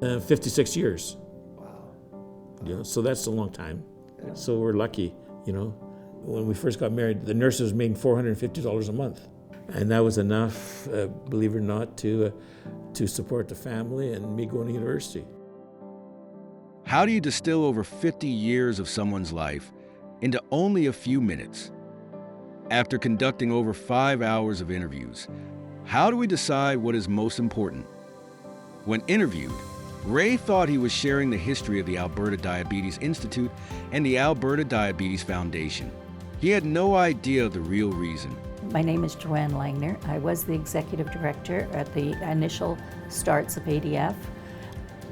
56 years. Wow. Yeah, so that's a long time. Yeah. So we're lucky, you know. When we first got married, the nurses made $450 a month. And that was enough, believe it or not, to support the family and me going to university. How do you distill over 50 years of someone's life into only a few minutes? After conducting over 5 hours of interviews, how do we decide what is most important? When interviewed, Ray thought he was sharing the history of the Alberta Diabetes Institute and the Alberta Diabetes Foundation. He had no idea of the real reason. My name is Joanne Langner. I was the executive director at the initial starts of ADF,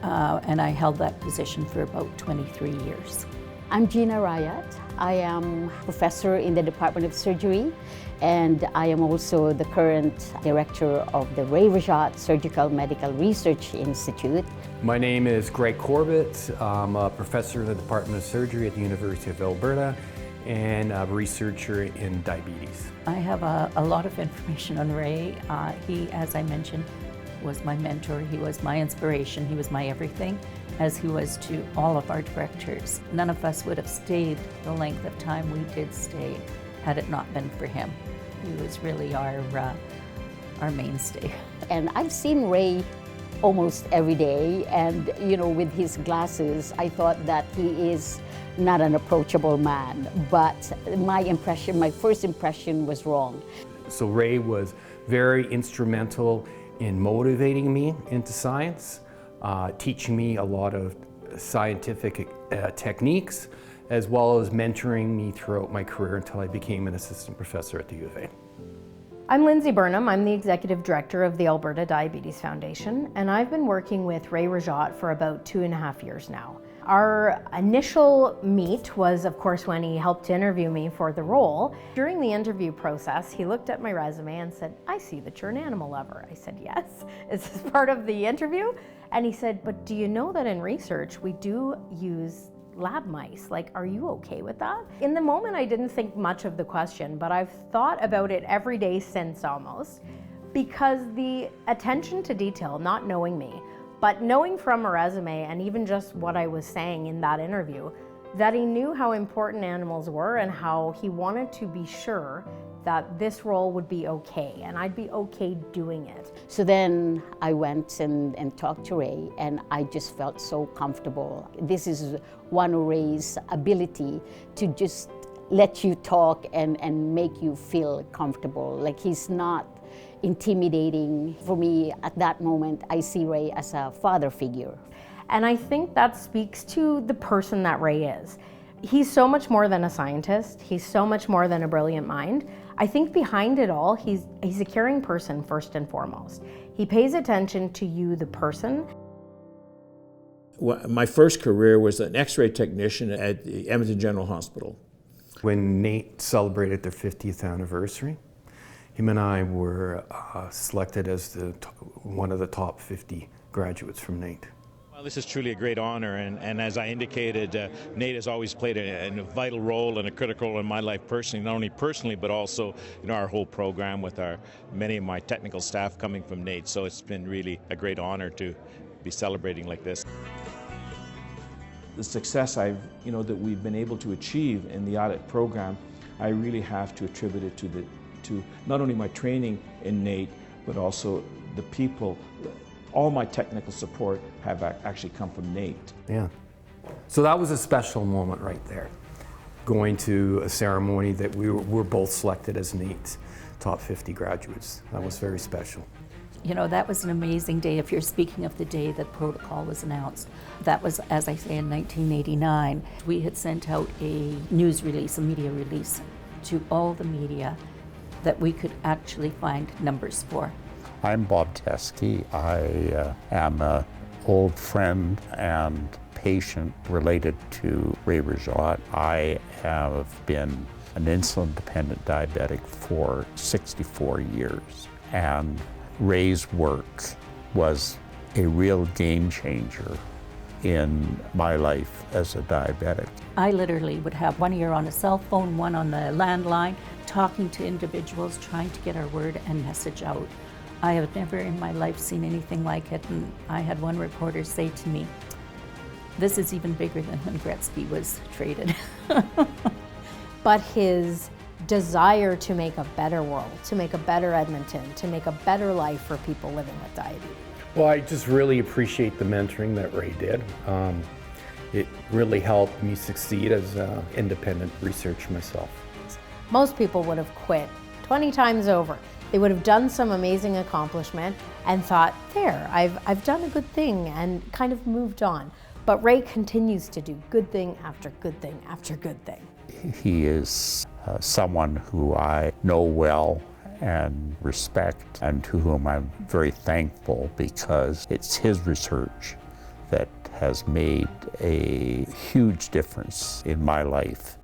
and I held that position for about 23 years. I'm Gina Rayat. I am professor in the Department of Surgery, and I am also the current director of the Ray Rajat Surgical Medical Research Institute. My name is Greg Corbett. I'm a professor in the Department of Surgery at the University of Alberta and a researcher in diabetes. I have a lot of information on Ray. He, as I mentioned, was my mentor. He was my inspiration. He was my everything, as he was to all of our directors. None of us would have stayed the length of time we did stay had it not been for him. He was really our mainstay. And I've seen Ray almost every day, and with his glasses, I thought that he is not an approachable man, but my first impression was wrong. So Ray was very instrumental in motivating me into science, teaching me a lot of scientific techniques, as well as mentoring me throughout my career until I became an assistant professor at the U of A. I'm Lindsay Burnham. I'm the executive director of the Alberta Diabetes Foundation, and I've been working with Ray Rajat for about 2.5 years now. Our initial meet was, of course, when he helped interview me for the role. During the interview process, he looked at my resume and said, "I see that you're an animal lover." I said, "Yes." Is this part of the interview? And he said, "But do you know that in research we do use lab mice? Like, are you okay with that?" In the moment, I didn't think much of the question, but I've thought about it every day since almost, because the attention to detail, not knowing me, but knowing from a resume and even just what I was saying in that interview, that he knew how important animals were and how he wanted to be sure that this role would be okay and I'd be okay doing it. So then I went and talked to Ray, and I just felt so comfortable. This is one of Ray's ability to just let you talk and make you feel comfortable. Like, he's not intimidating. For me, at that moment, I see Ray as a father figure. And I think that speaks to the person that Ray is. He's so much more than a scientist. He's so much more than a brilliant mind. I think behind it all, he's a caring person first and foremost. He pays attention to you, the person. Well, my first career was an X-ray technician at the Edmonton General Hospital. When NAIT celebrated their 50th anniversary, him and I were selected as one of the top 50 graduates from NAIT. Well, this is truly a great honor, and as I indicated, NAIT has always played a vital role and a critical role in my life personally, not only personally, but also our whole program with many of my technical staff coming from NAIT. So it's been really a great honor to be celebrating like this. The success that we've been able to achieve in the Islet program, I really have to attribute it to not only my training in NAIT, but also the people. All my technical support have actually come from NAIT. Yeah. So that was a special moment right there, going to a ceremony that we were both selected as NAIT's top 50 graduates. That was very special. That was an amazing day. If you're speaking of the day that protocol was announced, that was, as I say, in 1989. We had sent out a news release, a media release, to all the media that we could actually find numbers for. I'm Bob Teskey. I am an old friend and patient related to Ray Rajat. I have been an insulin-dependent diabetic for 64 years, and Ray's work was a real game changer in my life as a diabetic. I literally would have one ear on a cell phone, one on the landline, talking to individuals, trying to get our word and message out. I have never in my life seen anything like it, and I had one reporter say to me, "This is even bigger than when Gretzky was traded." But his desire to make a better world, to make a better Edmonton, to make a better life for people living with diabetes. Well, I just really appreciate the mentoring that Ray did. It really helped me succeed as an independent researcher myself. Most people would have quit 20 times over. They would have done some amazing accomplishment and thought, there, I've done a good thing, and kind of moved on. But Ray continues to do good thing after good thing after good thing. He is someone who I know well and respect, and to whom I'm very thankful, because it's his research that has made a huge difference in my life.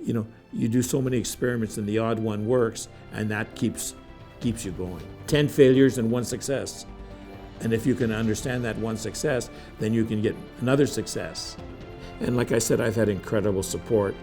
You know, you do so many experiments and the odd one works, and that keeps you going. 10 failures and 1 success. And if you can understand that 1 success, then you can get another success. And like I said, I've had incredible support,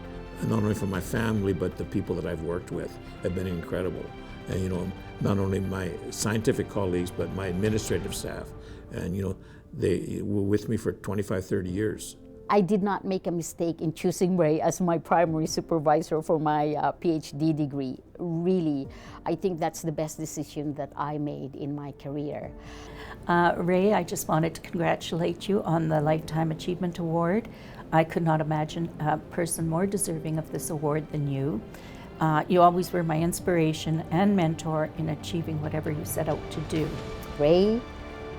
not only from my family, but the people that I've worked with have been incredible. And, you know, not only my scientific colleagues, but my administrative staff. And, you know, they were with me for 25, 30 years. I did not make a mistake in choosing Ray as my primary supervisor for my PhD degree. Really, I think that's the best decision that I made in my career. Ray, I just wanted to congratulate you on the Lifetime Achievement Award. I could not imagine a person more deserving of this award than you. You always were my inspiration and mentor in achieving whatever you set out to do. Ray,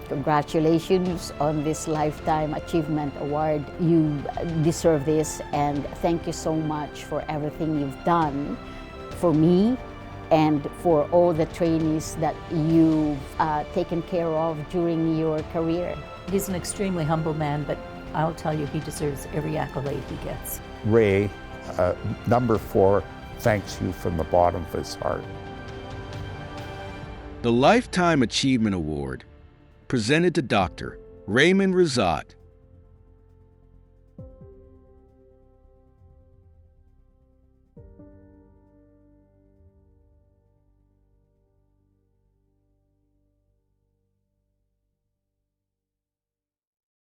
congratulations on this Lifetime Achievement Award. You deserve this, and thank you so much for everything you've done for me and for all the trainees that you've taken care of during your career. He's an extremely humble man, but I'll tell you, he deserves every accolade he gets. Ray, number 4, thanks you from the bottom of his heart. The Lifetime Achievement Award, presented to Dr. Raymond Rizat.